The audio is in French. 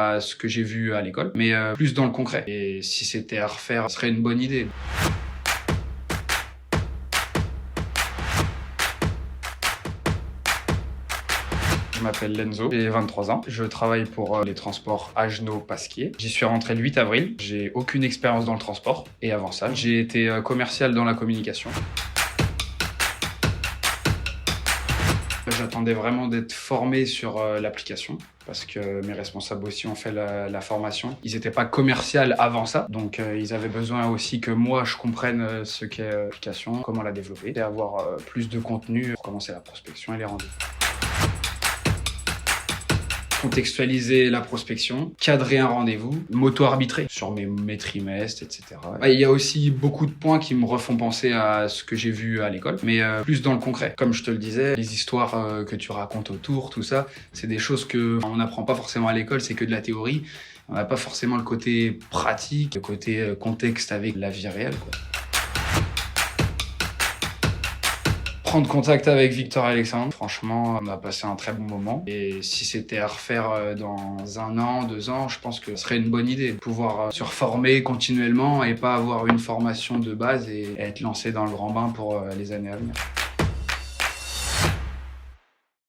à ce que j'ai vu à l'école, mais plus dans le concret. Et si c'était à refaire, ce serait une bonne idée. Je m'appelle Lenzo, j'ai 23 ans. Je travaille pour les transports Haguenau-Pasquier. J'y suis rentré le 8 avril. J'ai aucune expérience dans le transport. Et avant ça, j'ai été commercial dans la communication. J'attendais vraiment d'être formé sur l'application parce que mes responsables aussi ont fait la formation. Ils n'étaient pas commercial avant ça, donc ils avaient besoin aussi que moi je comprenne ce qu'est l'application, comment la développer et avoir plus de contenu pour commencer la prospection et les rendez-vous. Contextualiser la prospection, cadrer un rendez-vous, m'auto-arbitrer sur mes trimestres, etc. Il y a aussi beaucoup de points qui me refont penser à ce que j'ai vu à l'école, mais plus dans le concret. Comme je te le disais, les histoires que tu racontes autour, tout ça, c'est des choses qu'on n'apprend pas forcément à l'école, c'est que de la théorie. On n'a pas forcément le côté pratique, le côté contexte avec la vie réelle, quoi. Prendre contact avec Victor et Alexandre, franchement, on a passé un très bon moment. Et si c'était à refaire dans 1 an, 2 ans, je pense que ce serait une bonne idée. Pouvoir se reformer continuellement et pas avoir une formation de base et être lancé dans le grand bain pour les années à venir.